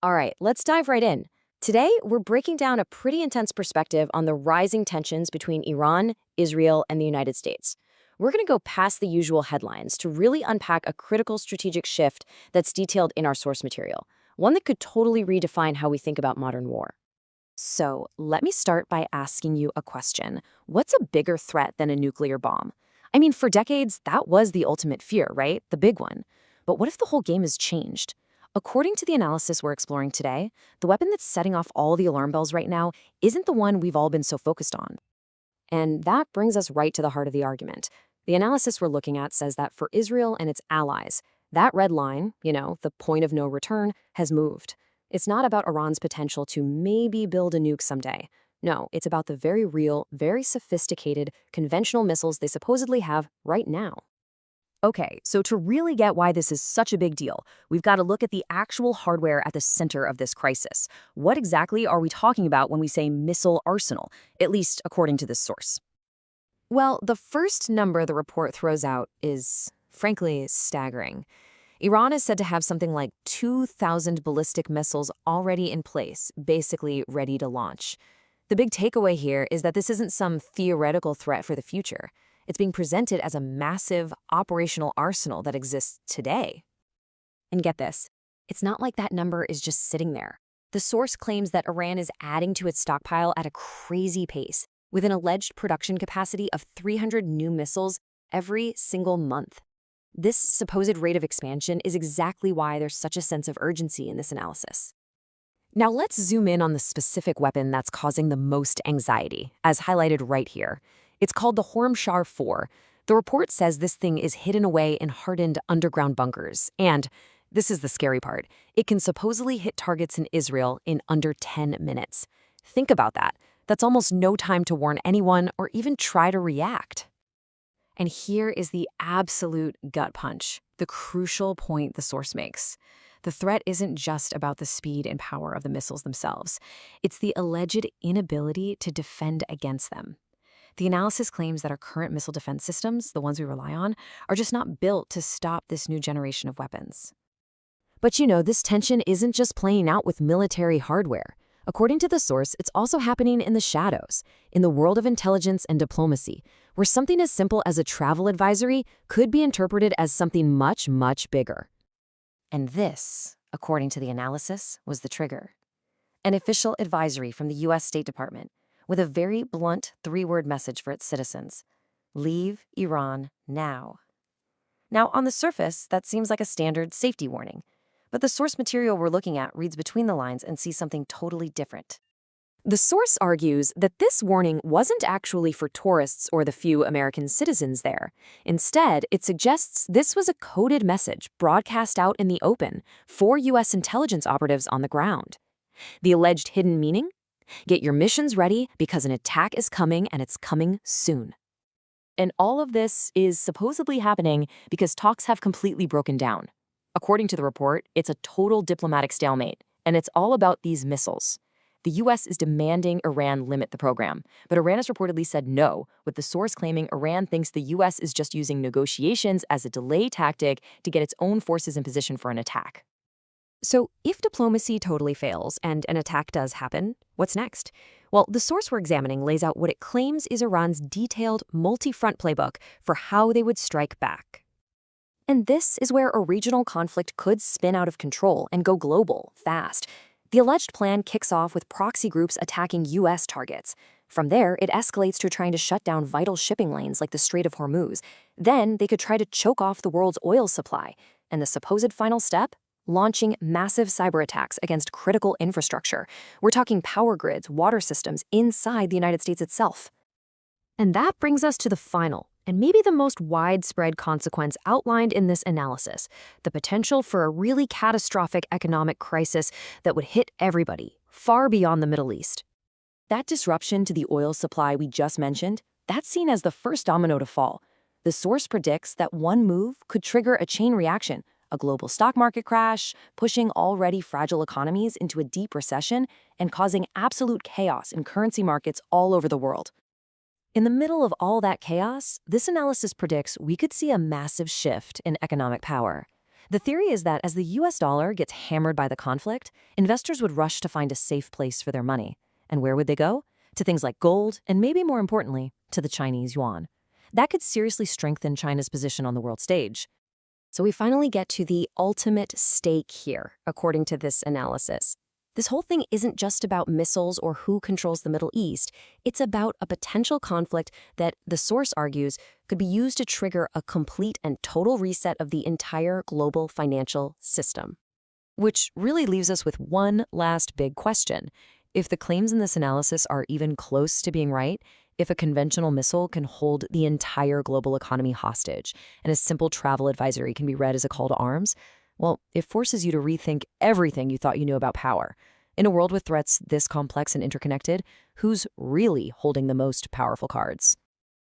All right, let's dive right in. Today, we're breaking down a pretty intense perspective on the rising tensions between Iran, Israel, and the United States. We're going to go past the usual headlines to really unpack a critical strategic shift that's detailed in our source material, one that could totally redefine how we think about modern war. So, let me start by asking you a question. What's a bigger threat than a nuclear bomb? I mean, for decades, that was the ultimate fear, right? The big one. But what if the whole game has changed? According to the analysis we're exploring today, the weapon that's setting off all the alarm bells right now isn't the one we've all been so focused on. And that brings us right to the heart of the argument. The analysis we're looking at says that for Israel and its allies, that red line, the point of no return, has moved. It's not about Iran's potential to maybe build a nuke someday. No, it's about the very real, very sophisticated, conventional missiles they supposedly have right now. Okay, so to really get why this is such a big deal, we've got to look at the actual hardware at the center of this crisis. What exactly are we talking about when we say missile arsenal, at least according to this source? Well, the first number the report throws out is, frankly, staggering. Iran is said to have something like 2,000 ballistic missiles already in place, basically ready to launch. The big takeaway here is that this isn't some theoretical threat for the future. It's being presented as a massive operational arsenal that exists today. And get this, it's not like that number is just sitting there. The source claims that Iran is adding to its stockpile at a crazy pace, with an alleged production capacity of 300 new missiles every single month. This supposed rate of expansion is exactly why there's such a sense of urgency in this analysis. Now let's zoom in on the specific weapon that's causing the most anxiety, as highlighted right here. It's called the Hormshar 4. The report says this thing is hidden away in hardened underground bunkers, and this is the scary part, it can supposedly hit targets in Israel in under 10 minutes. Think about that. That's almost no time to warn anyone or even try to react. And here is the absolute gut punch, the crucial point the source makes. The threat isn't just about the speed and power of the missiles themselves. It's the alleged inability to defend against them. The analysis claims that our current missile defense systems, the ones we rely on, are just not built to stop this new generation of weapons. But this tension isn't just playing out with military hardware. According to the source, it's also happening in the shadows, in the world of intelligence and diplomacy, where something as simple as a travel advisory could be interpreted as something much, much bigger. And this, according to the analysis, was the trigger. An official advisory from the U.S. State Department, with a very blunt three-word message for its citizens: leave Iran now. Now, on the surface, that seems like a standard safety warning, but the source material we're looking at reads between the lines and sees something totally different. The source argues that this warning wasn't actually for tourists or the few American citizens there. Instead, it suggests this was a coded message broadcast out in the open for U.S. intelligence operatives on the ground. The alleged hidden meaning? Get your missions ready because an attack is coming and it's coming soon. And all of this is supposedly happening because talks have completely broken down. According to the report, it's a total diplomatic stalemate, and it's all about these missiles. The U.S. is demanding Iran limit the program, but Iran has reportedly said no, with the source claiming Iran thinks the U.S. is just using negotiations as a delay tactic to get its own forces in position for an attack. So if diplomacy totally fails and an attack does happen, what's next? Well, the source we're examining lays out what it claims is Iran's detailed multi-front playbook for how they would strike back. And this is where a regional conflict could spin out of control and go global, fast. The alleged plan kicks off with proxy groups attacking U.S. targets. From there, it escalates to trying to shut down vital shipping lanes like the Strait of Hormuz. Then they could try to choke off the world's oil supply. And the supposed final step? Launching massive cyber attacks against critical infrastructure. We're talking power grids, water systems inside the United States itself. And that brings us to the final, and maybe the most widespread consequence outlined in this analysis, the potential for a really catastrophic economic crisis that would hit everybody, far beyond the Middle East. That disruption to the oil supply we just mentioned, that's seen as the first domino to fall. The source predicts that one move could trigger a chain reaction, a global stock market crash, pushing already fragile economies into a deep recession and causing absolute chaos in currency markets all over the world. In the middle of all that chaos, this analysis predicts we could see a massive shift in economic power. The theory is that as the US dollar gets hammered by the conflict, investors would rush to find a safe place for their money. And where would they go? To things like gold, and maybe more importantly, to the Chinese yuan. That could seriously strengthen China's position on the world stage. So we finally get to the ultimate stake here, according to this analysis. This whole thing isn't just about missiles or who controls the Middle East. It's about a potential conflict that, the source argues, could be used to trigger a complete and total reset of the entire global financial system. Which really leaves us with one last big question. If the claims in this analysis are even close to being right, if a conventional missile can hold the entire global economy hostage, and a simple travel advisory can be read as a call to arms, well, it forces you to rethink everything you thought you knew about power. In a world with threats this complex and interconnected, who's really holding the most powerful cards?